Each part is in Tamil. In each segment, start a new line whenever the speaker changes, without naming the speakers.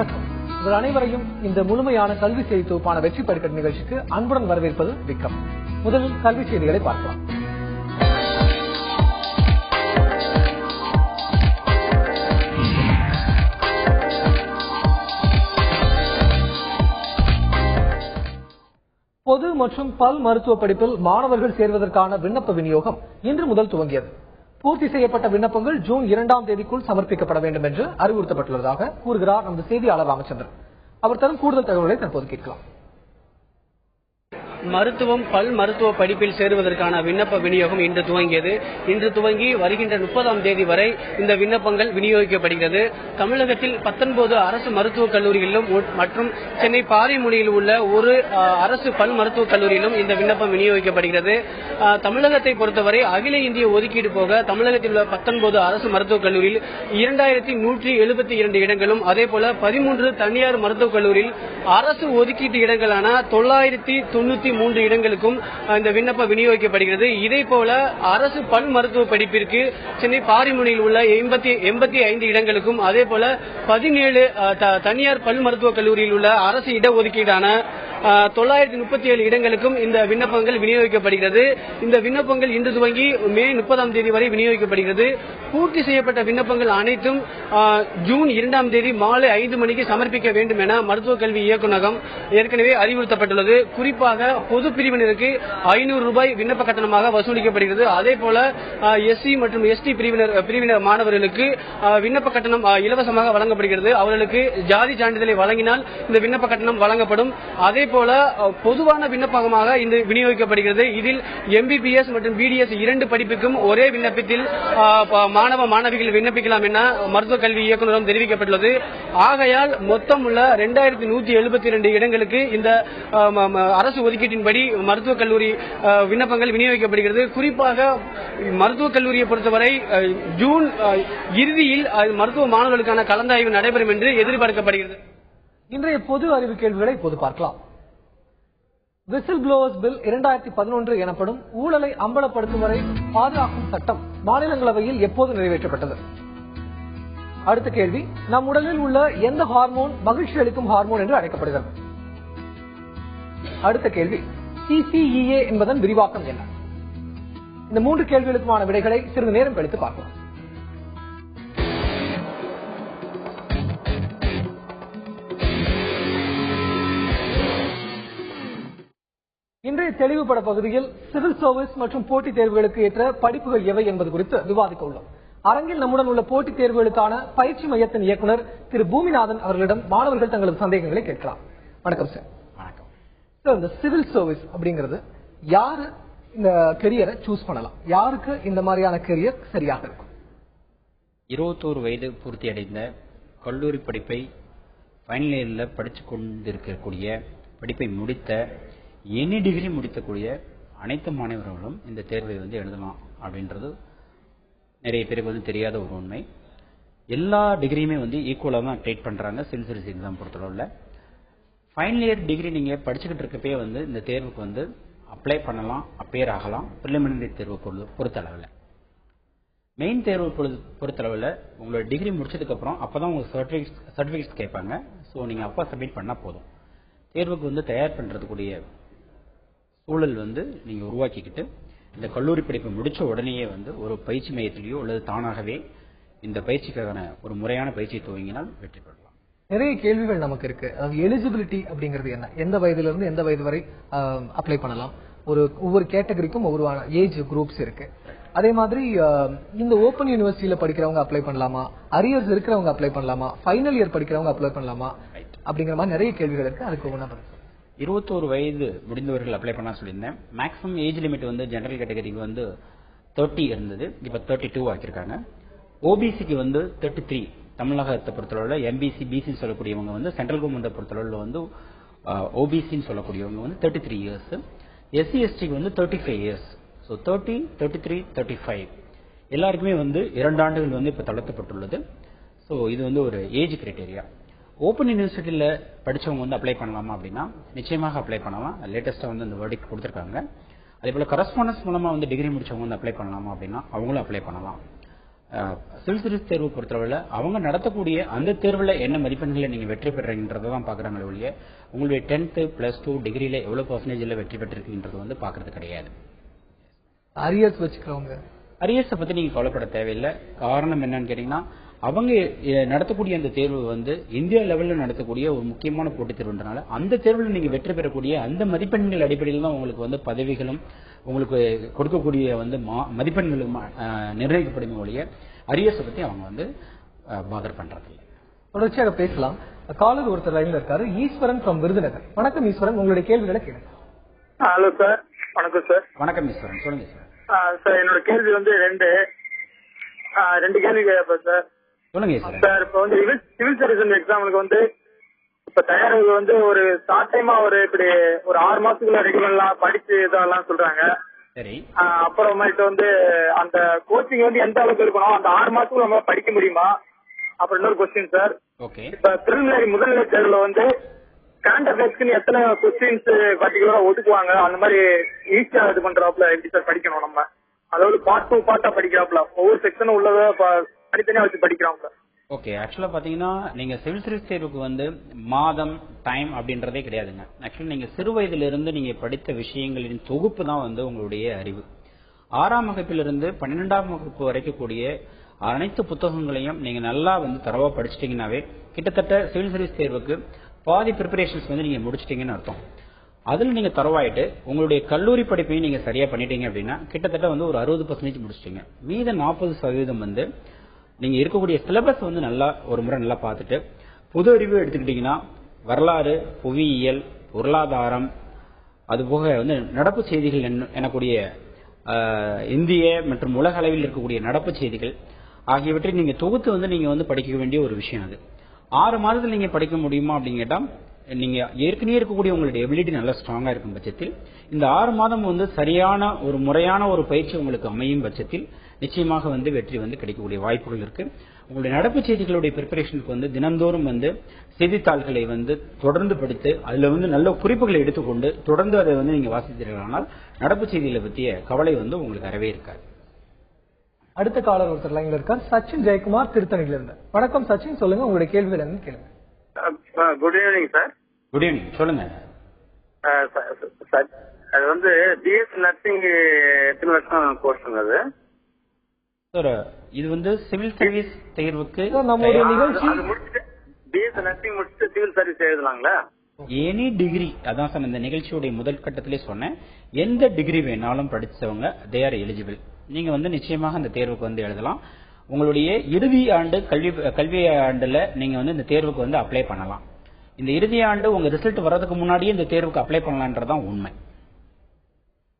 உங்கள் அனைவரையும் இந்த முழுமையான கல்வி செய்தி தொகுப்பான வெற்றி படிக்கட்டு நிகழ்ச்சிக்கு அன்புடன் வரவேற்பது விக்ரம். முதலில் கல்வி செய்திகளை பார்க்கலாம். பொது மற்றும் பல் மருத்துவ படிப்பில் மாணவர்கள் சேர்வதற்கான விண்ணப்ப விநியோகம் இன்று முதல் துவங்கியது. பூர்த்தி செய்யப்பட்ட விண்ணப்பங்கள் ஜூன் 2ஆம் தேதிக்குள் சமர்ப்பிக்கப்பட வேண்டும் என்று அறிவுறுத்தப்பட்டுள்ளதாக கூறுகிறார் நமது செய்தியாளர் ராமச்சந்திரன். அவர் தரும் கூடுதல் தகவல்களை தற்போது கேட்கலாம்.
மருத்துவம் பல் மருத்துவ படிப்பில் சேருவதற்கான விண்ணப்ப விநியோகம் இன்று துவங்கியது. இன்று துவங்கி வருகின்ற 30ஆம் தேதி வரை இந்த விண்ணப்பங்கள் விநியோகிக்கப்படுகிறது. தமிழகத்தில் 19 அரசு மருத்துவக் கல்லூரிகளிலும் மற்றும் சென்னை பாரிமுனையில் உள்ள ஒரு அரசு பல் மருத்துவக் கல்லூரியிலும் இந்த விண்ணப்பம் விநியோகிக்கப்படுகிறது. தமிழகத்தை பொறுத்தவரை அகில இந்திய ஒதுக்கீடு போக தமிழகத்தில் உள்ள 19 அரசு மருத்துவக் கல்லூரியில் 2172 இடங்களும் அதேபோல 13 தனியார் மருத்துவக் கல்லூரியில் அரசு ஒதுக்கீட்டு இடங்களான 993 இடங்களுக்கும் இந்த விண்ணப்பம் விநியோகிக்கப்படுகிறது. இதே போல அரசு பல் மருத்துவ படிப்பிற்கு சென்னை பாரிமுனையில் உள்ள 85 இடங்களுக்கும் அதே போல 17 தனியார் பல் மருத்துவக் கல்லூரியில் உள்ள அரசு இடஒதுக்கீடான 937 இடங்களுக்கும் இந்த விண்ணப்பங்கள் விநியோகிக்கப்படுகிறது. இந்த விண்ணப்பங்கள் இன்று துவங்கி மே 30ஆம் தேதி வரை விநியோகிக்கப்படுகிறது. பூர்த்தி செய்யப்பட்ட விண்ணப்பங்கள் அனைத்தும் ஜூன் 2ஆம் தேதி மாலை 5 மணிக்கு சமர்ப்பிக்க வேண்டும் என மருத்துவக் கல்வி இயக்குநரகம் ஏற்கனவே அறிவுறுத்தப்பட்டுள்ளது. குறிப்பாக பொது பிரிவினருக்கு 500 ரூபாய் விண்ணப்ப கட்டணமாக வசூலிக்கப்படுகிறது. அதே போல எஸ்சி மற்றும் எஸ்டி பிரிவினர் மாணவர்களுக்கு விண்ணப்ப கட்டணம் இலவசமாக வழங்கப்படுகிறது. அவர்களுக்கு ஜாதி சான்றிதழை வழங்கினால் இந்த விண்ணப்ப கட்டணம் வழங்கப்படும். அதே போல பொதுவான விண்ணப்பமாக இந்த விநியோகிக்கப்படுகிறது. இதில் எம்பிபிஎஸ் மற்றும் பிடிஎஸ் 2 படிப்புக்கும் ஒரே விண்ணப்பத்தில் மாணவ மாணவிகள் விண்ணப்பிக்கலாம் என மருத்துவக் கல்வி இயக்குநரகம் தெரிவிக்கப்பட்டுள்ளது. ஆகையால் மொத்தம் உள்ள 2172 இடங்களுக்கு இந்த அரசு ஒதுக்கீட்டின்படி மருத்துவக் கல்லூரி விண்ணப்பங்கள் விநியோகிக்கப்படுகிறது. குறிப்பாக மருத்துவக் கல்லூரியை பொறுத்தவரை ஜூன் இறுதியில் மருத்துவ மாணவர்களுக்கான கலந்தாய்வு நடைபெறும் என்று எதிர்பார்க்கப்படுகிறது.
இன்றைய பொது அறிவு கேள்விகளை இப்போது பார்க்கலாம். விசில் ப்ளோவர்ஸ் பில் 2011 எனப்படும் ஊழலை அம்பலப்படுத்தும் வரை பாதுகாக்கும் சட்டம் மாநிலங்களவையில் எப்போது நிறைவேற்றப்பட்டது? அடுத்த கேள்வி, நம் உடலில் உள்ள எந்த ஹார்மோன் மகிழ்ச்சி அளிக்கும் ஹார்மோன் என்று அழைக்கப்படுகிறது? அடுத்த கேள்வி, CCEA என்பதன் விரிவாக்கம் என்ன? இந்த 3 கேள்விகளுக்குமான விடைகளை சிறிது நேரம் கழித்து பார்க்கலாம். இன்றைய தெளிவுபட பகுதியில் சிவில் சர்வீஸ் மற்றும் போட்டித் தேர்வுகளுக்கு ஏற்ற படிப்புகள் எவை என்பது குறித்து விவாதிக்க உள்ளோம். அரங்கில் நம்முடன் உள்ள போட்டித் தேர்வுகளுக்கான பயிற்சி மையத்தின் இயக்குநர் திரு பூமிநாதன் அவர்களிடம் மாணவர்கள் தங்களது சந்தேகங்களை கேட்கலாம். வணக்கம் சார்.
வணக்கம்
சார். இந்த சிவில் சர்வீஸ் அப்படிங்கிறது யாரு இந்த கெரியரை சூஸ் பண்ணலாம்? யாருக்கு இந்த மாதிரியான கெரியர் சரியாக இருக்கும்?
21 வயது பூர்த்தி அடைந்த கல்லூரி படிப்பை ஃபைனல் இயரில் படித்து கொண்டிருக்கக்கூடிய படிப்பை முடித்த எனி டிகிரி முடித்தக்கூடிய அனைத்து மாணவர்களும் இந்த தேர்வை எழுதலாம் அப்படின்றது நிறைய பேருக்கு தெரியாத ஒரு உண்மை. எல்லா டிகிரியுமே ஈக்குவலாக தான் ட்ரீட் பண்ணுறாங்க சிவில் சர்வீஸ் எக்ஸாம் பொறுத்தளவில். ஃபைனல் இயர் டிகிரி நீங்கள் படிச்சுக்கிட்டு இருக்கப்பே இந்த தேர்வுக்கு அப்ளை பண்ணலாம், அப்பேர் ஆகலாம். ப்ரிலிமினரி தேர்வு பொறுத்தளவில், மெயின் தேர்வு பொறுத்தளவில் உங்களோட டிகிரி முடிச்சதுக்கப்புறம் அப்போ தான் உங்களுக்கு சர்டிஃபிகேட்ஸ் கேட்பாங்க. ஸோ நீங்கள் அப்போ சப்மிட் பண்ணால் போதும். தேர்வுக்கு தயார் பண்ணுறதுக்கூடிய சூழல் நீங்கள் உருவாக்கிக்கிட்டு இந்த கல்லூரி படிப்பை முடித்த உடனேயே ஒரு பயிற்சி மையத்திலேயோ அல்லது தானாகவே இந்த பயிற்சிக்கான ஒரு முறையான பயிற்சியை துவங்கினால் வெற்றி பெறலாம்.
நிறைய கேள்விகள் நமக்கு இருக்கு. அதாவது எலிஜிபிலிட்டி அப்படிங்கிறது என்ன? எந்த வயதிலிருந்து எந்த வயது வரை அப்ளை பண்ணலாம்? ஒவ்வொரு கேட்டகரிக்கும் ஒவ்வொரு ஏஜ் குரூப்ஸ் இருக்கு. அதே மாதிரி இந்த ஓபன் யூனிவர்சிட்டியில படிக்கிறவங்க அப்ளை பண்ணலாமா? அரியர்ஸ் இருக்கிறவங்க அப்ளை பண்ணலாமா? ஃபைனல் இயர் படிக்கிறவங்க அப்ளை பண்ணலாமா? அப்படிங்கிற மாதிரி நிறைய கேள்விகள் இருக்கு. அதுக்கு ஒவ்வொன்றா
21 வயது முடிந்தவர்கள் அப்ளை பண்ண சொல்லியிருந்தேன். மேக்ஸிமம் ஏஜ் லிமிட் ஜெனரல் கேட்டகரிக்கு 30 இருந்தது, இப்போ 32 ஆக்கியிருக்காங்க. ஓபிசிக்கு 33, தமிழகத்தை பொறுத்தளவில் எம்பிசி பிசின்னு சொல்லக்கூடியவங்க சென்ட்ரல் கவர்மெண்ட்டை பொறுத்தளவில் ஓபிசின்னு சொல்லக்கூடியவங்க 33 இயர்ஸ். எஸ்சி எஸ்டிக்கு 35 இயர்ஸ். ஸோ 30, 33, 35 எல்லாருக்குமே 2 ஆண்டுகள் இப்போ தளர்த்தப்பட்டுள்ளது. ஸோ இது ஒரு ஏஜ் கிரைட்டீரியா. ஓப்பன் யூனிவர்சிட்டியில் படித்தவங்க அப்ளை பண்ணலாமா அப்படின்னா நிச்சயமாக அப்ளை பண்ணலாம். லேட்டஸ்ட்டாக அந்த வேர்டிக் கொடுத்துருக்காங்க. அதே போல் கரஸ்பாண்டன்ஸ் மூலமாக டிகிரி முடிச்சவங்க அப்ளை பண்ணலாமா அப்படின்னா அவங்களும் அப்ளை பண்ணலாம். சிவில் சர்வீஸ் தேர்வு பொறுத்தளவில் அவங்க நடத்தக்கூடிய அந்த தேர்வில் என்ன மதிப்பெண்களை நீங்க வெற்றி பெறீங்கன்றதை தான் பாக்குறாங்களே ஒழிய உங்களுடைய 10th +2 டிகிரியில எவ்வளவு பர்சன்டேஜ்ல வெற்றி பெற்றிருக்கீங்கன்றது வந்து பாக்குறது கிடையாது.
அரியர்ஸ் வச்சுக்கிறவங்க
அரியர்ஸை பத்தி நீங்க கவலைப்பட தேவையில்லை. காரணம் என்னன்னு கேட்டீங்கன்னா அவங்க நடத்தக்கூடிய அந்த தேர்வு வந்து இந்தியா லெவலில் நடத்தக்கூடிய ஒரு முக்கியமான போட்டித் தேர்வுன்றனால அந்த தேர்வில் நீங்க வெற்றி பெறக்கூடிய அந்த மதிப்பெண்கள் அடிப்படையில் தான் உங்களுக்கு வந்து பதவிகளும் உங்களுக்கு கொடுக்கக்கூடிய வந்து மதிப்பெண்களும் நிர்ணயிக்கப்படும் ஒழிய அரியர்ஸை பத்தி அவங்க வந்து பாதர் பண்றது.
தொடர்ச்சியாக பேசலாம். காலர் ஒருத்தர் லைன்ல இருக்காரு, ஈஸ்வரன் ஃப்ரம் விருதுநகர். வணக்கம் ஈஸ்வரன், உங்களுடைய கேள்விகளை கேளுங்க.
Hello sir. வணக்கம் சார்.
வணக்கம் ஈஸ்வரன், சொல்லுங்க சார்.
சார் என்னோட கேள்வி வந்து ரெண்டு கேள்வி கேட்பேன் சார்.
சொல்லுங்க ஈஸ்வரன்.
சார் இப்போ வந்து சிவில் சர்வீஸ் எக்ஸாமுக்கு வந்து இப்ப தயாரிப்பு வந்து ஒரு ஷார்ட் டைமா இப்படி ஒரு 6 மாசத்துக்குள்ள ரெகுலர்லாம் படிச்சு இதெல்லாம் சொல்றாங்க.
சரி.
அப்புறமேட்டு வந்து அந்த கோச்சிங் வந்து எந்த அளவுக்கு இருக்கணும், அந்த 6 மாசத்துக்குள்ள நம்ம படிக்க முடியுமா? அப்புறம் இன்னொரு கொஸ்டின் சார்.
ஓகே.
இப்ப பிரிலிமினரி முதல்நிலை தேர்வுல வந்து கரண்ட் அஃபேர்ஸ்க்கு எத்தனை கொஸ்டின்ஸ் பர்டிகுலரா ஒதுக்குவாங்க, அந்த மாதிரி ஈஸியா இது பண்றாப்ல எப்படி சார் படிக்கணும் நம்ம? அதாவது பார்ட் 2 பார்ட்டா படிக்கிறாப்ல, ஒவ்வொரு செக்ஷனும் உள்ளத தனித்தனியா வச்சு படிக்கிறாங்க.
ஓகே. ஆக்சுவலா பாத்தீங்கன்னா நீங்க சிவில் சர்வீஸ் தேர்வுக்கு வந்து மாதம் டைம் அப்படின்றதே கிடையாதுங்க. ஆக்சுவலி நீங்க சிறு வயதிலிருந்து நீங்க படித்த விஷயங்களின் தொகுப்பு தான் வந்து உங்களுடைய அறிவு. 6ஆம் வகுப்பிலிருந்து 12ஆம் வகுப்பு வரைக்கும் கூடிய அனைத்து புத்தகங்களையும் நீங்க நல்லா வந்து தரவா படிச்சிட்டீங்கன்னாவே கிட்டத்தட்ட சிவில் சர்வீஸ் தேர்வுக்கு பாதி ப்ரிப்பரேஷன்ஸ் வந்து நீங்க முடிச்சிட்டீங்கன்னு அர்த்தம். அதுல நீங்க தரவாயிட்டு உங்களுடைய கல்லூரி படிப்பையும் நீங்க சரியா பண்ணிட்டீங்க அப்படின்னா கிட்டத்தட்ட வந்து ஒரு 60% முடிச்சிட்டீங்க. மீத 40% வந்து நீங்க இருக்கக்கூடிய சிலபஸ் வந்து நல்லா ஒரு முறை நல்லா பார்த்துட்டு பொது அறிவு எடுத்துக்கிட்டீங்கன்னா வரலாறு, புவியியல், பொருளாதாரம், அதுபோக வந்து நடப்பு செய்திகள் எனக்கூடிய இந்திய மற்றும் உலக அளவில் இருக்கக்கூடிய நடப்பு செய்திகள் ஆகியவற்றை நீங்க தொகுத்து வந்து நீங்க வந்து படிக்க வேண்டிய ஒரு விஷயம். அது 6 மாதத்தில் நீங்க படிக்க முடியுமா அப்படின்னு கேட்டா நீங்க ஏற்கனவே இருக்கக்கூடிய உங்களுடைய எபிலிட்டி நல்லா ஸ்ட்ராங்கா இருக்கும் பட்சத்தில் இந்த 6 மாதம் வந்து சரியான ஒரு முறையான ஒரு பயிற்சி உங்களுக்கு அமையும் பட்சத்தில் நிச்சயமாக வந்து வெற்றி வந்து கிடைக்கக்கூடிய வாய்ப்புகள் இருக்கு. உங்களுடைய நடப்பு செய்திகளுடைய ப்ரிப்பரேஷனுக்கு வந்து தினந்தோறும் வந்து செய்தித்தாள்களை வந்து தொடர்ந்து படித்து அதுல வந்து நல்ல குறிப்புகளை எடுத்துக்கொண்டு தொடர்ந்து அதை வந்து நீங்க வாசித்தீர்களானால் நடப்பு செய்திகளை பற்றிய கவலை வந்து உங்களுக்கு அறவே இருக்காது.
அடுத்த காலர் ஒருத்தர் லைன்ல இருக்கார், சச்சின் ஜெயக்குமார், திருத்தணியில இருந்து. வணக்கம் சச்சின், சொல்லுங்க உங்களுடைய கேள்விகள் என்னன்னு கேளுங்க.
Good evening sir.
Good evening, சொல்லுங்க.
அது வந்து பிஎஸ் நர்சிங் எத்தனை வருஷம் கோர்ஸ் அது
சார்? இது வந்து சிவில் சர்வீஸ் தேர்வுக்கு
நம்மளுடைய நிகழ்ச்சி
பிஎஸ் நர்சிங் முடிச்சுட்டு சிவில் சர்வீஸ் எழுதலாங்களா?
எனி டிகிரி, அதான் சார் இந்த நிகழ்ச்சியுடைய முதல் கட்டத்திலே சொன்னேன். எந்த டிகிரி வேணாலும் படிச்சவங்க தே ஆர் எலிஜிபிள். நீங்க வந்து நிச்சயமாக அந்த தேர்வுக்கு வந்து எழுதலாம். உங்களுடைய இறுதி ஆண்டு கல்வி ஆண்டுல நீங்க வந்து இந்த தேர்வுக்கு வந்து அப்ளை பண்ணலாம். இந்த இறுதி ஆண்டு உங்க ரிசல்ட் வர்றதுக்கு முன்னாடியே இந்த தேர்வுக்கு அப்ளை பண்ணலான்றதான் உண்மை.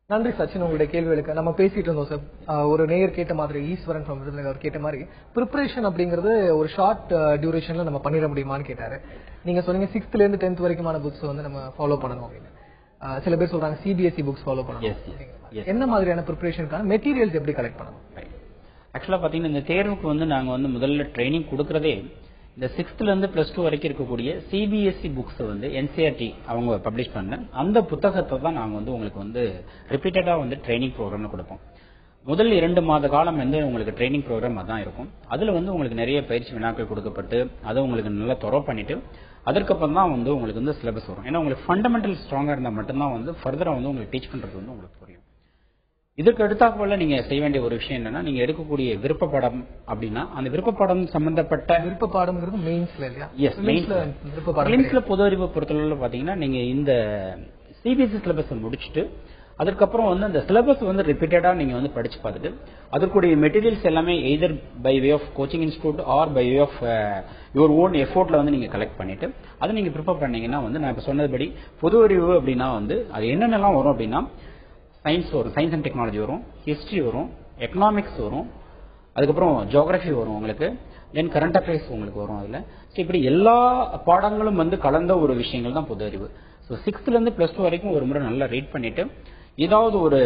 நன்றி சச்சின், உங்களுடைய கேள்விகளுக்கு. நம்ம பேசிட்டு இருந்தோம் சார், ஒரு நேயர் கேட்ட மாதிரி, ஈஸ்வரன் அவர் கேட்ட மாதிரி ப்ரிப்பரேஷன் அப்படிங்கறது ஒரு ஷார்ட் டியூரேஷன்ல நம்ம பண்ணிட முடியுமான்னு கேட்டாரு. நீங்க சொன்னீங்க 6th ல இருந்து 10th வரைக்குமான புக்ஸ் வந்து நம்ம ஃபாலோ பண்ணணும் அப்படின்னு. சில பேர் சொல்றாங்க சிபிஎஸ்இ புக்ஸ் ஃபாலோ பண்ணணும். என்ன மாதிரியான ப்ரிப்பரேஷனுக்கான மெட்டீரியல்ஸ் எப்படி கலெக்ட் பண்ணணும்?
ஆக்சுவலா பாத்தீங்கன்னா இந்த தேர்வுக்கு வந்து நாங்க வந்து முதல்ல ட்ரைனிங் கொடுக்கறதே இந்த 6th ல இருந்து +2 வரைக்கும் இருக்கக்கூடிய சிபிஎஸ்இ புக்ஸ் வந்து என்சிஆர்டி அவங்க பப்ளிஷ் பண்ண அந்த புத்தகத்தை தான் நாங்க வந்து உங்களுக்கு வந்து ரிப்பீட்டடா வந்து ட்ரைனிங் ப்ரோக்ராம்ல கொடுப்போம். முதல் 2 மாத காலம் வந்து உங்களுக்கு ட்ரைனிங் ப்ரோக்ராம் அதான் இருக்கும். அதுல வந்து உங்களுக்கு நிறைய பயிற்சி வினாக்கள் கொடுக்கப்பட்டு அதை உங்களுக்கு நல்லா தொரோ பண்ணிட்டு அதற்கப்புறம் தான் வந்து உங்களுக்கு வந்து சிலபஸ் வரும். ஏன்னா உங்களுக்கு ஃபண்டமெண்டல் ஸ்ட்ராங்கா இருந்தா மட்டும்தான் வந்து ஃபர்தரா வந்து உங்களுக்கு டீச் பண்றது வந்து உங்களுக்கு புரியும். இதுக்கு அடுத்தாப்புல நீங்க செய்ய வேண்டிய ஒரு விஷயம் என்னன்னா, நீங்க எடுக்கக்கூடிய விருப்ப பாடம் அப்படின்னா அந்த விருப்ப பாடம் சம்பந்தப்பட்ட
விருப்ப பாடம்ங்கிறது மெயின்ஸ்ல இல்லையா?
எஸ், மெயின்ஸ்ல பொது அறிவு பொறுத்தளவுல பாத்தீங்கன்னா நீங்க இந்த சிபிஎஸ்இ சிலபஸ் முடிச்சுட்டு அதுக்கப்புறம் வந்து அந்த சிலபஸ் வந்து ரிப்பீட்டடா நீங்க வந்து படிச்சு பார்த்துட்டு அதற்குடைய மெட்டீரியல்ஸ் எல்லாமே either by way of coaching institute or by way of your own எஃபோர்ட்ல வந்து நீங்க கலெக்ட் பண்ணிட்டு அதை நீங்க ப்ரிப்பேர் பண்ணீங்கன்னா வந்து நான் இப்ப சொன்னதுபடி பொது அறிவு அப்படின்னா வந்து அது என்னென்னலாம் வரும் அப்படின்னா சயின்ஸ் வரும், சயின்ஸ் அண்ட் டெக்னாலஜி வரும், ஹிஸ்டரி வரும், எக்கனாமிக்ஸ் வரும், அதுக்கப்புறம் ஜியோகிராஃபி வரும் உங்களுக்கு, தென் கரண்ட் அஃபேர்ஸ் உங்களுக்கு வரும். அதுல இப்படி எல்லா பாடங்களும் வந்து கலந்த ஒரு விஷயங்கள் தான் பொது அறிவு. ஸோ 6th ல இருந்து +2 வரைக்கும் ஒரு முறை நல்லா ரீட் பண்ணிட்டு ஏதாவது ஒரு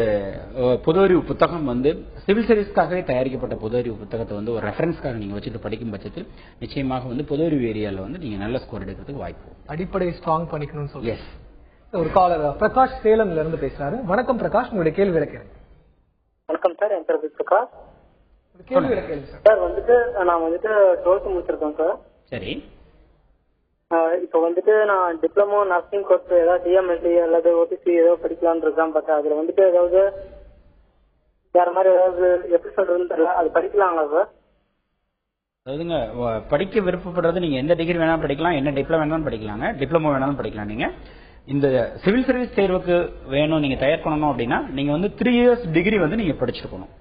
பொது அறிவு புத்தகம் வந்து சிவில் சர்வீஸ்க்காகவே தயாரிக்கப்பட்ட பொது அறிவு புத்தகத்தை வந்து ஒரு ரெஃபரன்ஸ்க்காக நீங்க வச்சுட்டு படிக்கும் பட்சத்தில் நிச்சயமாக வந்து பொது அறிவு ஏரியால வந்து நீங்க நல்ல ஸ்கோர் எடுக்கிறதுக்கு வாய்ப்பு.
அடிப்படை ஸ்ட்ராங் பண்ணிக்கணும்னு சொல்லி ஒரு காலர் பிரகாஷ் சேலம்ல இருந்து பேசுறாரு. வணக்கம் பிரகாஷ், உங்களுடைய கேள்வி கேளுங்க.
வணக்கம் சார், என் பேர் பிரகாஷ்.
கேள்விகளை கேளுங்க சார்.
சார் வந்துட்டு நான் வந்துட்டு 12th முடிச்சிருக்கேன் சார்.
சரி.
இப்போ வந்துட்டு நான் டிப்ளமோ நர்சிங் கோர்ஸ் ஏதாவது டிஎம்எல்டி அல்லது ஓபிசி ஏதோ படிக்கலாம்னு இருக்கேன். பட் அதுல வந்துட்டு ஏதாவது வேற மாதிரி ஏதாவது எப்படி சொல்றதுன்னு தெரியல, அது படிக்கலாங்களா சார்?
அதாவதுங்க படிக்க விருப்பப்படுறது நீங்க எந்த டிகிரி வேணாலும் படிக்கலாம், என்ன டிப்ளமோ வேணாலும் படிக்கலாங்க, டிப்ளமோ வேணாலும் படிக்கலாம். நீங்க இந்த சிவில் சர்வீஸ் தேர்வுக்கு வேணும் நீங்க தயார் பண்ணணும் அப்படின்னா நீங்க வந்து 3 years டிகிரி வந்து நீங்க படிச்சிருக்கணும்.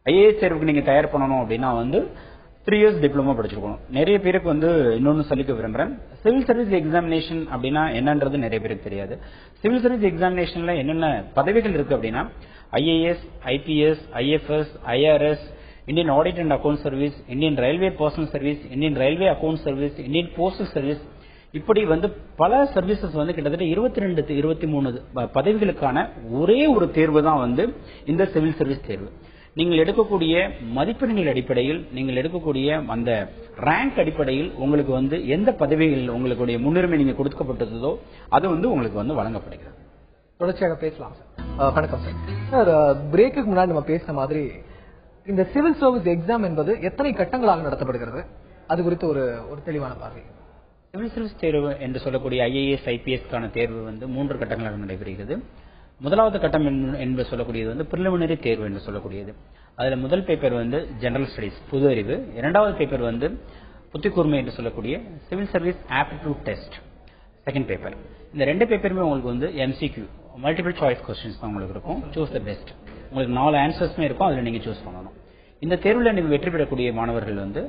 ஐஏஎஸ் தேர்வுக்கு நீங்க தயார் பண்ணணும் அப்படின்னா வந்து 3 years டிப்ளமோ படிச்சிருக்கணும். நிறைய பேருக்கு வந்து இன்னொன்னு சொல்லிக்க விரும்புறேன், சிவில் சர்வீஸ் எக்ஸாமினேஷன் அப்படின்னா என்னன்றது நிறைய பேருக்கு தெரியாது. சிவில் சர்வீஸ் எக்ஸாமினேஷன்ல என்னென்ன பதவிகள் இருக்கு அப்படின்னா IAS, IPS, IFS, IRS, Indian audit and account service, Indian railway personal service, Indian railway account service, Indian postal service, இப்படி வந்து பல சர்வீசஸ் வந்து கிட்டத்தட்ட 22 23 பதவிகளுக்கான ஒரே ஒரு தேர்வு தான் வந்து இந்த சிவில் சர்வீஸ் தேர்வு. நீங்கள் எடுக்கக்கூடிய மதிப்பெண்கள் அடிப்படையில், நீங்கள் எடுக்கக்கூடிய அந்த ரேங்க் அடிப்படையில் உங்களுக்கு வந்து எந்த பதவிகள் உங்களுடைய முன்னுரிமை நீங்க கொடுக்கப்பட்டதோ அது வந்து உங்களுக்கு வந்து வழங்கப்படுகிறது.
தொடர்ச்சியாக பேசலாம் சார். வணக்கம் சார். சார், பிரேக்குக்கு முன்னாடி நம்ம பேசின மாதிரி இந்த சிவில் சர்வீஸ் எக்ஸாம் என்பது எத்தனை கட்டங்களாக நடத்தப்படுகிறது, அது குறித்து ஒரு தெளிவான பார்வை.
சிவில் சர்வீஸ் தேர்வு என்று சொல்லக்கூடிய ஐஏஎஸ், ஐபிஎஸ்க்கான தேர்வு வந்து 3 கட்டங்களாக நடைபெறுகிறது. முதலாவது கட்டம் என்று சொல்லக்கூடியது வந்து பிரிலிமினரி தேர்வு என்று சொல்லக்கூடியது. அதுல முதல் பேப்பர் வந்து ஜெனரல் ஸ்டடீஸ், பொது அறிவு. இரண்டாவது பேப்பர் வந்து புத்திக்கூர்மை என்று சொல்லக்கூடிய civil service aptitude test, second paper. இந்த 2 பேப்பருமே உங்களுக்கு வந்து எம்சிக்யூ, மல்டிபிள் சாய்ஸ் கொஸ்டின்ஸ் தான் உங்களுக்கு இருக்கும். Choose the best. உங்களுக்கு 4 ஆன்சர்ஸ்மே இருக்கும், அதுல நீங்க சூஸ் பண்ணணும். இந்த தேர்வுல நீங்க வெற்றி பெறக்கூடிய மாணவர்கள் வந்து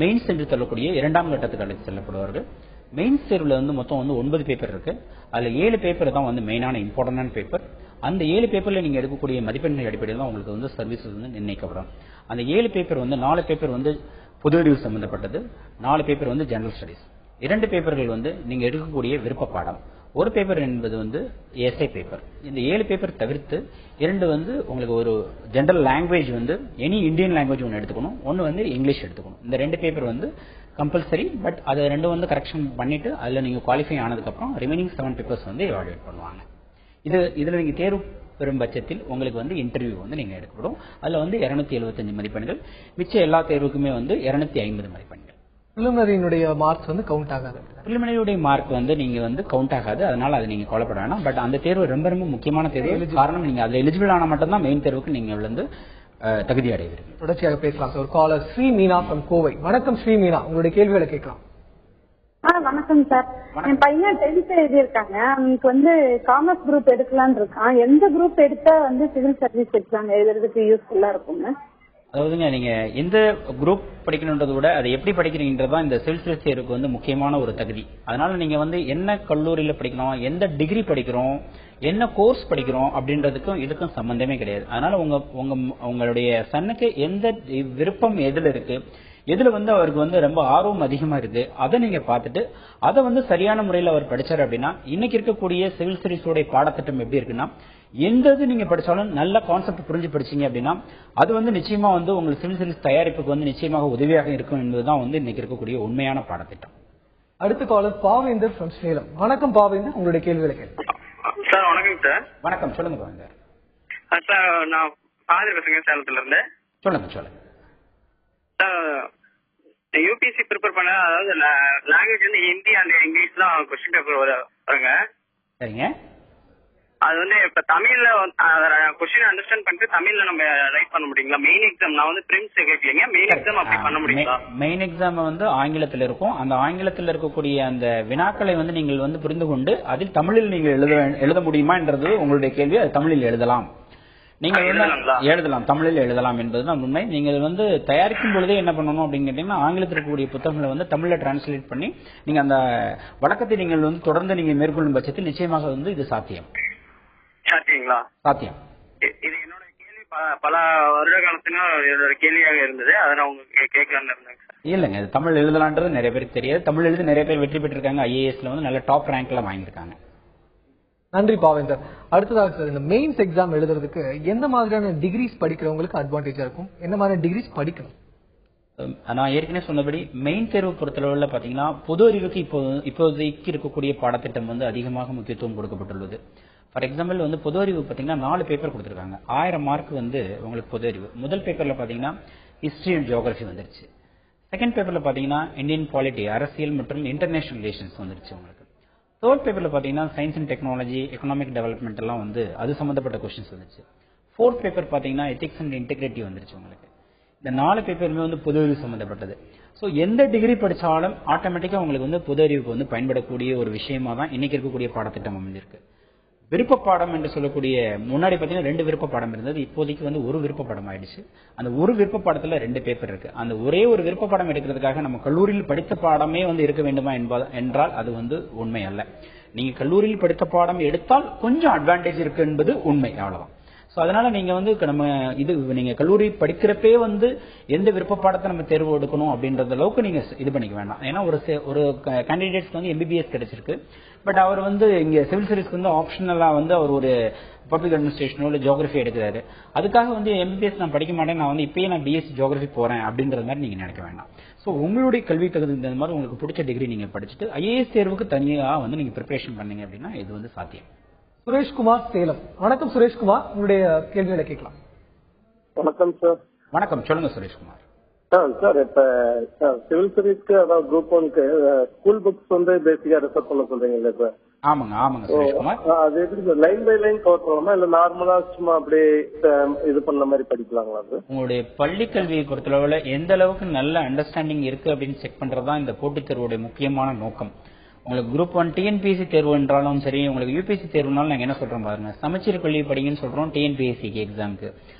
மெயின்ஸ் என்று சொல்லக்கூடிய 2ஆம் கட்டத்துக்கு அழைத்து செல்லப்படுவார்கள். மெயின்ஸ் தேர்வுல வந்து மொத்தம் வந்து 9 பேப்பர் இருக்கு. அதுல 7 பேப்பர் தான் வந்து மெயினான இம்பார்ட்டன்டான பேப்பர். அந்த 7 பேப்பர்ல நீங்க எடுக்கக்கூடிய மதிப்பெண்கள் அடிப்படையில் தான் உங்களுக்கு வந்து சர்வீசஸ் வந்து நிர்ணயிக்கப்படும். அந்த 7 பேப்பர் வந்து 4 பேப்பர் வந்து பொது அறிவு சம்பந்தப்பட்டது, 4 பேப்பர் வந்து ஜெனரல் ஸ்டடீஸ், 2 பேப்பர்கள் வந்து நீங்க எடுக்கக்கூடிய விருப்ப பாடம், ஒரு பேப்பர் என்பது வந்து எஸ்ஐ பேப்பர். இந்த 7 பேப்பர் தவிர்த்து 2 வந்து உங்களுக்கு ஒரு ஜெனரல் லாங்குவேஜ் வந்து எனி இந்தியன் லாங்குவேஜ் ஒன்று எடுத்துக்கணும், ஒன்று வந்து இங்கிலீஷ் எடுத்துக்கணும். இந்த 2 பேப்பர் வந்து கம்பல்சரி. பட் அதை 2 வந்து கரெக்ஷன் பண்ணிட்டு அதுல நீங்க குவாலிஃபை ஆனதுக்கு அப்புறம் ரிமைனிங் 7 பேப்பர்ஸ் வந்து எவாலுவேட் பண்ணுவாங்க. இதுல நீங்க தேர்வு பெறும் பட்சத்தில் உங்களுக்கு வந்து இன்டர்வியூ வந்து நீங்க எடுக்கப்படும். அதுல வந்து 275 மதிப்பெண்கள், மிச்ச எல்லா தேர்வுக்குமே வந்து 250 மதிப்பெண்கள்.
பிரிலிமினரியினுடைய மார்க்ஸ் வந்து கவுண்ட் ஆகாது.
பிரிலிமினரியுடைய மார்க் வந்து நீங்க வந்து கவுண்ட் ஆகாது, அதனால அதை நீங்க கவலைப்பட வேணாம். பட் அந்த தேர்வு ரொம்ப ரொம்ப முக்கியமான தேர்வு. காரணம் நீங்க அதுல எலிஜிபிள் ஆன மட்டும் தான் மெயின் தேர்வுக்கு நீங்க வந்து தகுதி அடைவீர்கள்.
தொடர்ச்சியாக பேசலாம் சார். ஒரு காலர் ஸ்ரீ மீனா from கோவை. வணக்கம் ஸ்ரீ மீனா, உங்களுடைய கேள்விகளை கேட்கலாம்.
வணக்கம் சார். என் பையன் 10th எழுதியிருக்காங்க. அவனுக்கு வந்து காமர்ஸ் குரூப் எடுக்கலான்னு இருக்கான். எந்த குரூப் எடுத்தா வந்து சிவில் சர்வீஸ் எக்ஸாம் எழுதுறதுக்கு யூஸ்ஃபுல்லா இருக்குங்க?
அதாவதுங்க, நீங்க எந்த குரூப் படிக்கணுன்றதை விட அதை எப்படி படிக்கிறீங்கன்றதான் இந்த சிவில் சர்வீஸ் தேர்வுக்கு வந்து முக்கியமான ஒரு தகுதி. அதனால நீங்க வந்து என்ன கல்லூரியில படிக்கணும், எந்த டிகிரி படிக்கிறோம், என்ன கோர்ஸ் படிக்கிறோம் அப்படின்றதுக்கும் இதுக்கும் சம்பந்தமே கிடையாது. அதனால உங்களுடைய சன்னுக்கு எந்த விருப்பம் எதுல இருக்கு, எதுல வந்து அவருக்கு வந்து ரொம்ப ஆர்வம் அதிகமா இருக்கு, அதை நீங்க பார்த்துட்டு அதை வந்து சரியான முறையில் அவர் படிச்சாரு அப்படின்னா, இன்னைக்கு இருக்கக்கூடிய சிவில் சர்வீஸோட பாடத்திட்டம் எப்படி இருக்குன்னா, எந்த இது நீங்க படிச்சாலும் நல்ல கான்செப்ட் புரிஞ்சு படிச்சீங்க அப்படின்னா அது வந்து நிச்சயமா வந்து உங்களுக்கு சிவில் சர்வீஸ் தயாரிப்புக்கு வந்து நிச்சயமாக உதவியாக இருக்கும் என்பதுதான் வந்து இன்னைக்கு இருக்கக்கூடிய உண்மையான பாடத்திட்டம்.
அடுத்த காலர் பாவேந்தர் from சேலம். வணக்கம் பாவேந்தர், உங்களுடைய கேள்விகளை கேட்கலாம்.
சார் வணக்கம் சார்.
வணக்கம், சொல்லுங்க பாவேந்தர்.
சார் நான் பாதிரி பேசுறேன் சேலத்துல இருந்து.
சொல்லுங்க.
சார் யூபிஎஸ்சி ப்ரிப்பேர் பண்ண, அதாவது லாங்குவேஜ் வந்து ஹிந்தி அண்ட் இங்கிலீஷ் தான் கொஸ்டின் பேப்பர் வருங்க.
சரிங்க.
அது வந்து இப்ப தமிழ்ல கொஸ்டின் அண்டர்ஸ்டாண்ட் பண்ணிட்டு தமிழ்ல நம்ம ரைட் பண்ண முடியுங்களா? மெயின் எக்ஸாம் நான் வந்து பிரிம்ஸ் கேட்கலீங்க, மெயின் எக்ஸாம் அப்படி பண்ண முடியுங்களா?
மெயின் எக்ஸாம் வந்து ஆங்கிலத்தில் இருக்கும். அந்த ஆங்கிலத்தில் இருக்கக்கூடிய அந்த வினாக்களை வந்து நீங்கள் வந்து புரிந்து கொண்டு அதில் தமிழில் நீங்கள் எழுத முடியுமா என்றது உங்களுடைய கேள்வி. அது தமிழில் எழுதலாம், நீங்க எழுதலாம், தமிழில் எழுதலாம் என்பதுதான் உண்மை. நீங்கள் வந்து தயாரிக்கும் பொழுதே என்ன பண்ணணும் அப்படின்னு கேட்டீங்கன்னா, ஆங்கிலத்தில் இருக்கக்கூடிய புத்தகங்களை வந்து தமிழ்ல டிரான்ஸ்லேட் பண்ணி நீங்க அந்த வழக்கத்தை நீங்கள் வந்து தொடர்ந்து நீங்க மேற்கொள்ளும் பட்சத்தில் நிச்சயமாக வந்து இது சாத்தியம். சாத்தியம்.
இது என்னோட கேள்வி பல வருட காலத்துக்கு என்னோட கேள்வியாக இருந்தது, அதை நான் உங்களுக்கு கேட்கலான்னு இருந்தேன்.
இல்லைங்க, இது தமிழ் எழுதலான்றது நிறைய பேருக்கு தெரியாது. தமிழ் எழுதி நிறைய பேர் வெற்றி பெற்றிருக்காங்க, ஐஏஎஸ்ல வந்து நல்ல டாப் ரேங்க்ல வாங்கியிருக்காங்க.
நன்றி பாவேந்தர். அடுத்ததாக சார், இந்த மெயின்ஸ் எக்ஸாம் எழுதுறதுக்கு எந்த மாதிரியான டிகிரிஸ் படிக்கிறவங்களுக்கு அட்வான்டேஜா இருக்கும், என்ன மாதிரி டிகிரிஸ் படிக்கணும்?
நான் ஏற்கனவே சொன்னபடி மெயின் தேர்வு பொறுத்தளவில் பாத்தீங்கன்னா பொது அறிவுக்கு இப்போதைக்கு இருக்கக்கூடிய பாடத்திட்டம் வந்து அதிகமாக முக்கியத்துவம் கொடுக்கப்பட்டுள்ளது. ஃபார் எக்ஸாம்பிள் வந்து பொது அறிவு பார்த்தீங்கன்னா 4 பேப்பர் கொடுத்துருக்காங்க. 1000 மார்க் வந்து உங்களுக்கு பொது அறிவு. முதல் பேப்பர்ல பார்த்தீங்கன்னா ஹிஸ்டரி அண்ட் ஜியோகிராஃபி வந்துருச்சு. செகண்ட் பேப்பர்ல பார்த்தீங்கன்னா இந்தியன் பாலிட்டி, அரசியல் மற்றும் இன்டர்நேஷனல் ரிலேஷன்ஸ் வந்துருச்சு உங்களுக்கு. தேர்ட் பேப்பர்ல பார்த்தீங்கன்னா science and technology, economic development எல்லாம் வந்து அது சம்பந்தப்பட்ட கொஸ்டின்ஸ் வந்துருச்சு. ஃபோர்த் பேப்பர் பார்த்தீங்கன்னா எத்திக்ஸ் அண்ட் இன்டெகிரிட்டி வந்துருச்சு உங்களுக்கு. இந்த 4 பேப்பருமே வந்து பொது அறிவு சம்பந்தப்பட்டது. ஸோ எந்த டிகிரி படிச்சாலும் ஆட்டோமேட்டிக்கா உங்களுக்கு வந்து பொது அறிவுக்கு வந்து பயன்படக்கூடிய ஒரு விஷயமா தான் இன்னைக்கு இருக்கக்கூடிய பாடத்திட்டம் அமைஞ்சிருக்கு. விருப்ப பாடம் என்று சொல்லக்கூடிய முன்னாடி பார்த்தீங்கன்னா 2 விருப்ப பாடம் இருந்தது. இப்போதைக்கு வந்து ஒரு விருப்ப பாடம் ஆயிடுச்சு. அந்த ஒரு விருப்ப பாடத்துல 2 பேப்பர் இருக்கு. அந்த ஒரே ஒரு விருப்ப பாடம் எடுக்கிறதுக்காக நம்ம கல்லூரியில் படித்த பாடமே வந்து இருக்க வேண்டுமா என்றால் அது வந்து உண்மை அல்ல. நீங்க கல்லூரியில் படித்த பாடம் எடுத்தால் கொஞ்சம் அட்வான்டேஜ் இருக்கு என்பது உண்மை, அவ்வளவுதான். சோ அதனால நீங்க வந்து நம்ம நீங்க கல்லூரி படிக்கிறப்பே வந்து எந்த விருப்ப பாடத்தை நம்ம தேர்வு எடுக்கணும் அப்படின்ற அளவுக்கு நீங்க இது பண்ணிக்க வேண்டாம். ஏன்னா ஒரு கேண்டிடேட்ஸ்க்கு வந்து MBBS கிடைச்சிருக்கு. பட் அவர் வந்து இங்க சிவில் சர்வீஸ்க்கு வந்து ஆப்ஷனலா வந்து அவர் ஒரு பப்ளிக் அட்மினிஸ்ட்ரேஷனோ இல்ல ஜியோகிராஃபி எடுக்கிறாரு. அதுக்காக வந்து MBBS நான் படிக்க மாட்டேன், நான் வந்து இப்பயே நான் BSc ஜியோகிராஃபி போறேன் அப்படின்றது மாதிரி நீங்க நினைக்க வேண்டாம். சோ உங்களுடைய கல்வி தகுதி இந்த மாதிரி உங்களுக்கு பிடிச்ச டிகிரி நீங்க படிச்சுட்டு IAS தேர்வுக்கு தனியா வந்து நீங்க ப்ரிப்பரேஷன் பண்ணீங்க அப்படின்னா இது வந்து சாத்தியம்.
சுரேஷ்குமார் சேலம். வணக்கம் சுரேஷ்குமார், உங்களுடைய கேள்விகளை கேட்கலாம்.
வணக்கம் சார்.
வணக்கம், சொல்லுங்க சுரேஷ்குமார்.
சார் இப்ப சிவில் சர்வீஸ்க்கு அதாவது குரூப் 1க்கு ஸ்கூல் புக்ஸ் வந்து பேசிக்கா ரெஃபர் பண்ண சொல்றீங்கல்ல சார்?
ஆமாங்க சுரேஷ்குமார்.
அது எப்படி லைன் பை லைன் கவர் பண்ணலாமா இல்ல நார்மலா சும்மா அப்படியே இது பண்ண மாதிரி படிக்கலாங்களா சார்?
உங்களுடைய பள்ளி கல்வியை பொறுத்தளவுல எந்த அளவுக்கு நல்ல அண்டர்ஸ்டாண்டிங் இருக்கு அப்படின்னு செக் பண்றதுதான் இந்த போட்டித் தேர்வுடைய முக்கியமான நோக்கம். உங்களுக்கு குரூப் 1 TNPSC தேர்வு என்றாலும் சரி, உங்களுக்கு UPSC தேர்வுனாலும் நாங்க என்ன சொல்றோம் பாருங்க, சமச்சீர் கல்வி படிங்கன்னு சொல்றோம் TNPSC எக்ஸாமுக்கு.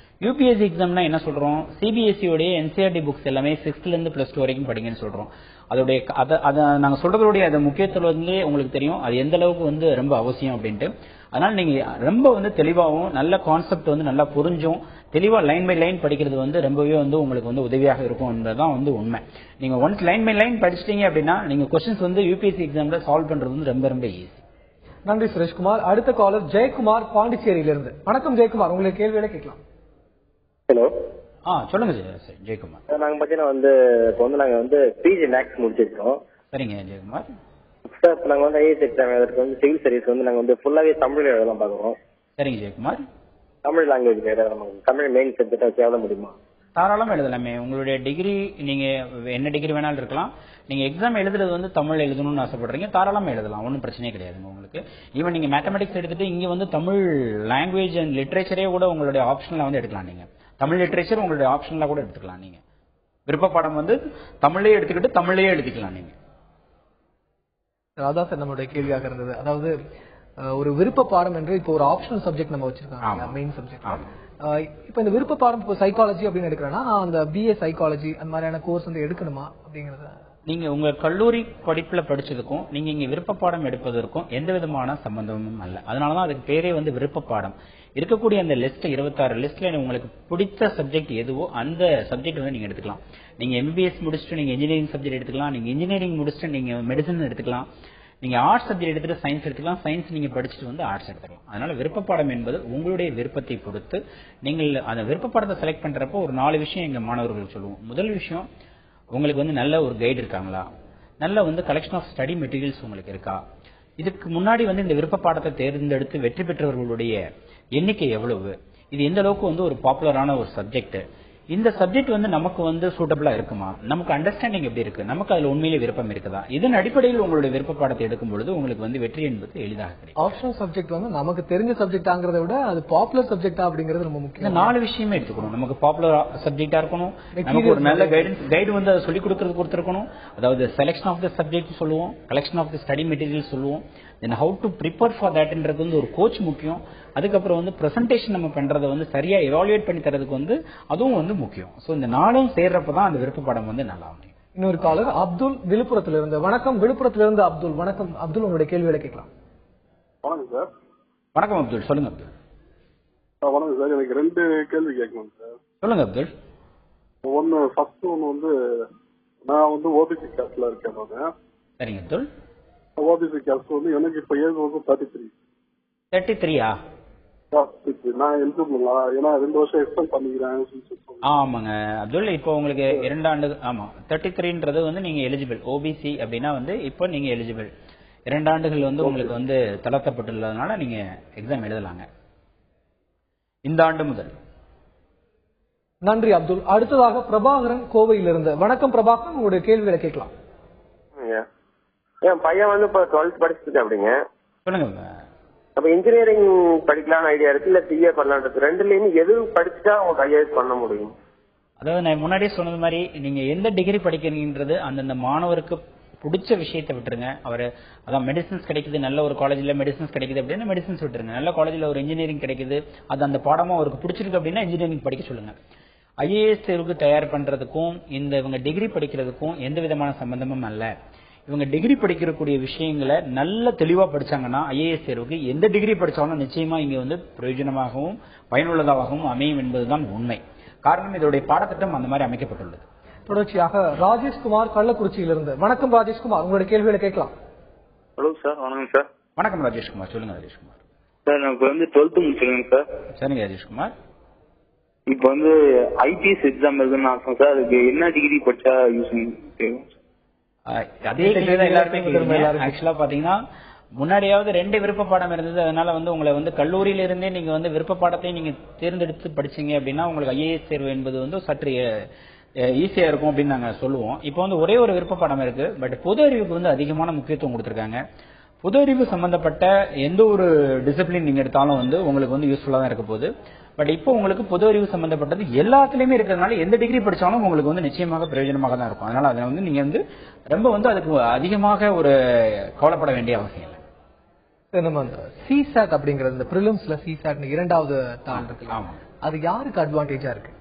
UPSC எக்ஸாம்னா என்ன சொல்றோம், CBSE உடைய NCERT புக்ஸ் எல்லாமே 6th ல இருந்து +2 வரைக்கும் படிங்கன்னு சொல்றோம். அதோடைய அத நாங்க சொல்றதோடைய அது முக்கியத்துவம் வந்து உங்களுக்கு தெரியும், அது எந்த அளவுக்கு வந்து ரொம்ப அவசியம் அப்படின்ட்டு. அதனால நீங்க ரொம்ப வந்து தெளிவாகவும் நல்ல கான்செப்ட் வந்து நல்லா புரிஞ்சும் தெளிவா லைன் பை லைன் படிக்கிறது வந்து ரொம்பவே வந்து உங்களுக்கு வந்து உதவியாக இருக்கும் என்பதுதான் வந்து உண்மை. நீங்க ஒன்ஸ் லைன் பை லைன் படிச்சிட்டீங்க அப்படின்னா நீங்க क्वेश्चंस வந்து UPSC எக்ஸாம்ல சால்வ் பண்றது வந்து ரொம்ப ரொம்ப ஈஸி.
நன்றி சுரேஷ்குமார். அடுத்த காலர் ஜெயக்குமார் பாண்டிச்சேரியிலிருந்து. வணக்கம் ஜெயக்குமார், உங்களுக்கு கேள்விகளை கேட்கலாம்.
ஹலோ.
சொல்லுங்க ஜெயக்குமார்.
நாங்க பாத்தீங்கன்னா வந்து இப்போ வந்து நாங்க வந்து PG மேக்ஸ் முடிச்சிருக்கோம்.
சரிங்க ஜெயக்குமார்.
சார் நாங்க வந்து IAS எக்ஸாம் எழுதுறதுக்கு வந்து சிவில் சர்வீஸ் வந்து நாங்க வந்து ஃபுல்லாவே தமிழ்ல எழுதலாம் பாக்குறோம்.
சரிங்க ஜெயக்குமார்.
தமிழ் லாங்குவேஜ் எழுதலாம், தமிழ் மெயின் சப்ஜெக்டா வச்சு எழுத முடியுமா?
தாராளமா எழுதலாமே. உங்களுடைய டிகிரி நீங்க என்ன டிகிரி வேணாலும் இருக்கலாம். நீங்க எக்ஸாம் எழுதுறது வந்து தமிழ் எழுதணும்னு ஆசைப்படுறீங்க, தாராளமா எழுதலாம், ஒன்றும் பிரச்சனையே கிடையாதுங்க உங்களுக்கு. ஈவன் நீங்க மேத்தமெட்டிக்ஸ் எடுத்துட்டு இங்க வந்து தமிழ் லாங்குவேஜ் அண்ட் லிட்ரேச்சரே கூட உங்களுடைய ஆப்ஷன்ல வந்து எடுக்கலாம். நீங்க தமிழ் லிட்ரேச்சர் உங்களுடைய ஆப்ஷன்ல கூட எடுத்துக்கலாம். நீங்க விருப்ப பாடம் வந்து தமிழ்லயே எடுத்துக்கிட்டு தமிழ்லயே எழுதிக்கலாம். நீங்க
அதான் சார் நம்மளுடைய கேள்வியாக இருந்தது. அதாவது ஒரு விருப்ப பாடம் என்று இப்போ ஒரு ஆப்ஷனல் சப்ஜெக்ட் நம்ம வச்சிருக்காங்க, மெயின் சப்ஜெக்ட். இப்ப இந்த விருப்ப பாடம் இப்போ சைக்காலஜி அப்படின்னு எடுக்கிறேன்னா நான் அந்த BA சைக்காலஜி அந்த மாதிரியான கோர்ஸ் வந்து எடுக்கணுமா அப்படிங்கறத?
நீங்க உங்க கல்லூரி படிப்புல படிச்சதுக்கும் நீங்க இங்க விருப்ப பாடம் எடுப்பதற்கும் எந்த விதமான சம்பந்தமும் அல்ல. அதனாலதான் அதுக்கு பேரே வந்து விருப்ப பாடம். இருக்கக்கூடிய அந்த லிஸ்ட் 26 லிஸ்ட்ல உங்களுக்கு பிடித்த சப்ஜெக்ட் எதுவோ அந்த சப்ஜெக்ட் வந்து நீங்க எடுத்துக்கலாம். நீங்க MBBS முடிச்சுட்டு நீங்க இன்ஜினியரிங் சப்ஜெக்ட் எடுத்துக்கலாம், நீங்க இன்ஜினியரிங் முடிச்சுட்டு நீங்க மெடிசன் எடுத்துக்கலாம், நீங்க ஆர்ட்ஸ் சப்ஜெக்ட் எடுத்துட்டு சயின்ஸ் எடுத்துக்கலாம், சயின்ஸ் நீங்க படிச்சுட்டு வந்து ஆர்ட்ஸ் எடுத்துக்கலாம். அதனால விருப்ப பாடம் என்பது உங்களுடைய விருப்பத்தை பொறுத்து நீங்கள் அந்த விருப்ப பாடத்தை செலக்ட் பண்றப்போ ஒரு 4 விஷயம் எங்க மாணவர்களுக்கு சொல்லுவோம். முதல் விஷயம், உங்களுக்கு வந்து நல்ல ஒரு கைடு இருக்காங்களா, நல்ல வந்து கலெக்ஷன் ஆஃப் ஸ்டடி மெட்டீரியல்ஸ் உங்களுக்கு இருக்கா, இதுக்கு முன்னாடி வந்து இந்த விருப்ப பாடத்தை தேர்ந்தெடுத்து வெற்றி பெற்றவர்களுடைய எண்ணிக்கை எவ்வளவு, இது எந்த அளவுக்கு வந்து ஒரு பாப்புலரான ஒரு சப்ஜெக்ட், இந்த சப்ஜெக்ட் வந்து நமக்கு வந்து சூட்டபிளா இருக்குமா, நமக்கு அண்டர்ஸ்டாண்டிங் எப்படி இருக்கு, நமக்கு அதுல உண்மையிலே விருப்பம் இருக்குதா, இதன் அடிப்படையில் உங்களுடைய விருப்ப பாடத்தை எடுக்கும் பொழுது உங்களுக்கு வந்து வெற்றி என்பது எளிதாக கிடைக்கும்.
ஆப்ஷனல் சப்ஜெக்ட் வந்து நமக்கு தெரிஞ்ச சப்ஜெக்டாங்கிறத விட அது பாப்புலர் சப்ஜெக்டா அப்படிங்கிறது ரொம்ப முக்கியம்.
இந்த 4 விஷயமே எடுத்துக்கணும். நமக்கு பாப்புலர் சப்ஜெக்டா இருக்கணும், நமக்கு ஒரு நல்ல கைடு வந்து அதை சொல்லிக் கொடுக்கறது கொடுத்துருக்கணும். அதாவது செலக்ஷன் ஆஃப் த சப்ஜெக்ட் சொல்லுவோம், collection of the study material சொல்லுவோம், then how to prepare for தட்ன்றது வந்து ஒரு கோச் முக்கியம். அதுக்கப்புறம் வந்து பிரசன்டேஷன் நம்ம பண்றதை வந்து சரியா எவாலுவேட் பண்ணி தரதுக்கு வந்து அதுவும் வந்து முக்கியம். சோ இந்த 4ம் சேர்றப்பதான் அந்த விருப்ப பாடம் வந்து நல்லா அமையும்.
இன்னொரு காலர் அப்துல் விழுப்புரத்திலிருந்து. வணக்கம் விழுப்புரத்திலிருந்து அப்துல். வணக்கம் அப்துல், உங்களுடைய கேள்விகளை கேட்கலாம்.
வணக்கம் சார்.
வணக்கம் அப்துல், சொல்லுங்க அப்துல்.
வணக்கம் சார், எனக்கு 2 கேள்வி கேட்கணும் சார்.
சொல்லுங்க அப்துல்.
ஃபர்ஸ்ட் ஒன்னு வந்து நான் வந்து OBC கேஸ்ட்ல இருக்கேன். நான்
சரிங்க அப்துல்.
OBC கேஸ்ட் வந்து எனக்கு இப்ப ஏஜ் வந்து 33.
33ஆ?
நான் எலிஜிபிளா? ஏன்னா 2 வருஷம் எக்ஸ்டெண்ட் பண்ணிக்கிறேன்.
ஆமாங்க அப்துல், இப்போ உங்களுக்கு 2 ஆண்டு. ஆமா, 33ன்றது வந்து நீங்க எலிஜிபிள். OBC அப்படின்னா வந்து இப்போ நீங்க எலிஜிபிள். 2 ஆண்டுகள் வந்து உங்களுக்கு வந்து தளர்த்தப்பட்டுள்ளதுனால நீங்க எக்ஸாம் எழுதலாங்க இந்த ஆண்டு முதல்.
நன்றி அப்துல். அடுத்ததாக பிரபாகரன் கோவையிலிருந்து. வணக்கம் பிரபாகரன், உங்களுடைய கேள்விகளை கேட்கலாம்.
என் பையன் வந்து இப்போ 12th படிச்சுட்டு அப்படிங்க.
சொல்லுங்க.
அப்ப இன்ஜினியரிங் படிக்கலாம்னு ஐடியா இருக்கு, இல்ல சிஏ பண்ணலாம் இருக்கு. ரெண்டுலயும் எது படிச்சுட்டா அவங்க ஐஏஎஸ் பண்ண முடியும்?
அதாவது நான் முன்னாடியே சொன்னது மாதிரி நீங்க எந்த டிகிரி படிக்கிறீங்கன்றது அந்தந்த மாணவருக்கு பிடிச்ச விஷயத்தை விட்டுருங்க. அவர் அதான் மெடிசன்ஸ் கிடைக்குது, நல்ல ஒரு காலேஜ்ல மெடிசன்ஸ் கிடைக்குது அப்படின்னா மெடிசன்ஸ் விட்டுருங்க. நல்ல காலேஜ்ல ஒரு இன்ஜினியரிங் கிடைக்குது, அது அந்த பாடமா அவருக்கு பிடிச்சிருக்கு அப்படின்னா இன்ஜினியரிங் படிக்க சொல்லுங்க. ஐஏஎஸ் தேர்வுக்கு தயார் பண்றதுக்கும் இவங்க டிகிரி படிக்கிறதுக்கும் எந்த விதமான சம்பந்தமும் அல்ல. இவங்க டிகிரி படிக்கக்கூடிய விஷயங்களை நல்ல தெளிவா படிச்சாங்கன்னா ஐஏஎஸ் தேர்வுக்கு எந்த டிகிரி படிச்சாலும் நிச்சயமா இங்க வந்து பிரயோஜனமாகவும் பயனுள்ளதாகவும் அமையும் என்பதுதான் உண்மை. காரணம் இதோடைய பாடத்திட்டம் அந்த மாதிரி அமைக்கப்பட்டுள்ளது.
தொடர்ச்சியாக ராஜேஷ்குமார் கள்ளக்குறிச்சியிலிருந்து. வணக்கம் ராஜேஷ்குமார், உங்களுடைய கேள்விகளை கேட்கலாம்.
Hello sir. வணக்கம் சார்.
வணக்கம் ராஜேஷ்குமார், சொல்லுங்க ராஜேஷ்குமார்.
சார் நான் இப்போ வந்து 12th முடிச்சிருக்கேன் சார்.
சரிங்க ராஜேஷ்குமார்.
இப்போ வந்து ஐபிஎஸ் எக்ஸாம் எழுதுன்னு ஆசை சார். அதுக்கு என்ன டிகிரி படிச்சா யூஸ் தேவை?
அதே கேள்விதான் எல்லாருமே. ஆக்சுவலா பாத்தீங்கன்னா முன்னாடியாவது 2 விருப்ப பாடம் இருந்தது. அதனால வந்து உங்களை வந்து கல்லூரியில இருந்தே நீங்க வந்து விருப்ப பாடத்தை நீங்க தேர்ந்தெடுத்து படிச்சீங்க அப்படின்னா உங்களுக்கு ஐஏஎஸ் தேர்வு என்பது வந்து சற்று ஈஸியா இருக்கும் அப்படின்னு நாங்க சொல்லுவோம். இப்போ வந்து ஒரே ஒரு விருப்ப பாடம் இருக்கு, பட் பொது அறிவுக்கு வந்து அதிகமான முக்கியத்துவம் கொடுத்திருக்காங்க. பொது அறிவு சம்பந்தப்பட்ட எந்த ஒரு டிசிப்ளின் நீங்க எடுத்தாலும் வந்து உங்களுக்கு வந்து யூஸ்ஃபுல்லா தான் இருக்க போகுது. பட் இப்போ உங்களுக்கு பொது அறிவு சம்பந்தப்பட்டது எல்லாத்துலயுமே இருக்கிறதுனால எந்த டிகிரி படிச்சாலும் உங்களுக்கு வந்து நிச்சயமாக பிரயோஜனமாக தான் இருக்கும். அதனால அதை வந்து நீங்க வந்து ரொம்ப வந்து அதுக்கு அதிகமாக ஒரு கவலைப்பட வேண்டிய அவசியம் இல்லை.
நம்ம சிசாட் அப்படிங்கிறது இந்த பிரிலிம்ஸ்ல சிசாட் 2வது தாள் இருக்கு, அது யாருக்கு அட்வான்டேஜா இருக்கு?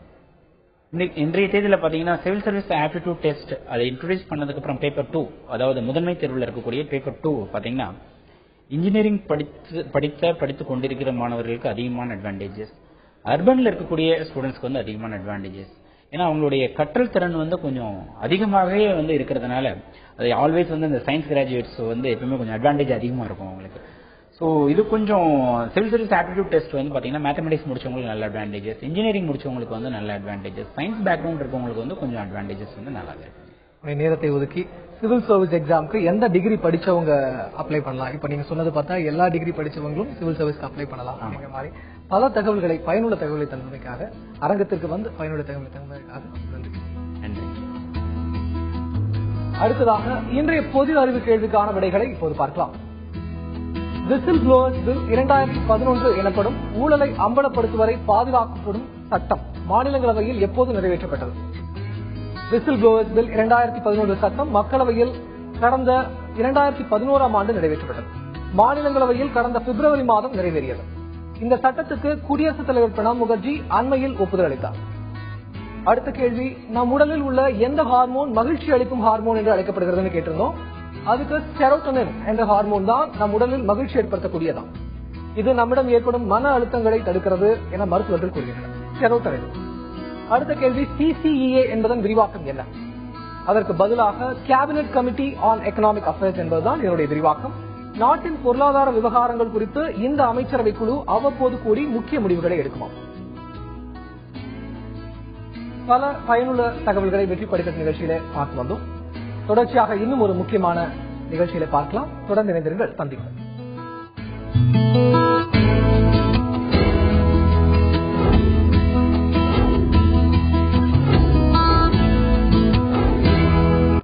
இன்றைய தேதியில பாத்தீங்கன்னா சிவில் சர்வீஸ் ஆப்டிடியூட் டெஸ்ட் அதை இன்ட்ரோடியூஸ் பண்ணதுக்கு அப்புறம் பேப்பர் 2, அதாவது முதன்மை தேர்வில் இருக்கக்கூடிய பேப்பர் 2 பாத்தீங்கன்னா இன்ஜினியரிங் படித்துக் கொண்டிருக்கிற மாணவர்களுக்கு அதிகமான அட்வான்டேஜஸ், அர்பன்ல இருக்கக்கூடிய ஸ்டூடெண்ட்ஸ்க்கு வந்து அதிகமான அட்வான்டேஜஸ். ஏன்னா அவங்களுடைய கற்றல் திறன் வந்து கொஞ்சம் அதிகமாகவே வந்து இருக்கிறதுனால அது ஆல்வேஸ் வந்து இந்த சயின்ஸ் கிராஜுவேட்ஸ் வந்து எப்பவுமே கொஞ்சம் அட்வான்டேஜ் அதிகமா இருக்கும் அவங்களுக்கு. ஸோ இது கொஞ்சம் சிவில் சர்வீஸ் ஆப்டிடியூட் டெஸ்ட் வந்து பாத்தீங்கன்னா மேத்தமெட்டிக்ஸ் முடிச்சவங்களுக்கு நல்ல அட்வான்டேஜஸ், இன்ஜினியரிங் முடிச்சவங்களுக்கு வந்து நல்ல அட்வான்டேஜஸ், சயின்ஸ் பேக்ரவுண்ட் இருக்கவங்களுக்கு வந்து கொஞ்சம் அட்வான்டேஜஸ் வந்து நல்லா இருக்கு.
நேரத்தை ஒதுக்கி சிவில் சர்வீஸ் எக்ஸாமுக்கு எந்த டிகிரி படிச்சவங்க அப்ளை பண்ணலாம்? இப்ப நீங்க சொன்னது பார்த்தா எல்லா டிகிரி படிச்சவங்களும் சிவில் சர்வீஸ்க்கு அப்ளை பண்ணலாம் அப்படிங்கிற மாதிரி பல தகவல்களை, பயனுள்ள தகவலை தந்தமைக்காக, அரங்கத்திற்கு வந்து பயனுள்ள தகவலை தந்தமைக்காக நன்றி. அடுத்ததாக இன்றைய பொது அறிவு கேள்விக்கான விடைகளை இப்போது பார்க்கலாம். விசில் ப்ளோவர்ஸ் பில் 2011 எனப்படும் ஊழலை அம்பலப்படுத்துவதை பாதுகாக்கப்படும் சட்டம் மாநிலங்களவையில் எப்போது நிறைவேற்றப்பட்டது? விசில் ப்ளோவர்ஸ் பில் 2011 சட்டம் மக்களவையில் கடந்த 2011ஆம் ஆண்டு நிறைவேற்றப்பட்டது. மாநிலங்களவையில் கடந்த பிப்ரவரி மாதம் நிறைவேறியது. இந்த சட்டத்துக்கு குடியரசுத் தலைவர் பிரணாப் முகர்ஜி அண்மையில் ஒப்புதல் அளித்தார். அடுத்த கேள்வி, நம் உடலில் உள்ள எந்த ஹார்மோன் மகிழ்ச்சி அளிக்கும் ஹார்மோன் என்று அழைக்கப்படுகிறதுன்னு கேட்டிருந்தோம். அதுக்கு செரோட்டோனின் என்ற ஹார்மோன் தான் நம் உடலில் மகிழ்ச்சி ஏற்படுத்தக்கூடியதான். இது நம்மிடம் ஏற்படும் மன அழுத்தங்களை தடுக்கிறது என மருத்துவர்கள் கூறுகின்றனர். செரோட்டோனின். அடுத்த கேள்வி, CCEA என்பதன் விரிவாக்கம் என்ன? அதற்கு பதிலாக cabinet committee on economic affairs என்பதுதான் இதனுடைய விரிவாக்கம். நாட்டின் பொருளாதார விவகாரங்கள் குறித்து இந்த அமைச்சரவை குழு அவ்வப்போது கூடி முக்கிய முடிவுகளை எடுக்குமாம். பல பயனுள்ள தகவல்களை வெற்றி படித்த நிகழ்ச்சியில பார்த்து வந்தோம். தொடர்ச்சியாக இன்னும் ஒரு முக்கியமான நிகழ்ச்சியில பார்க்கலாம். தொடர்ந்து இணைந்திருங்கள். சந்திப்போம்.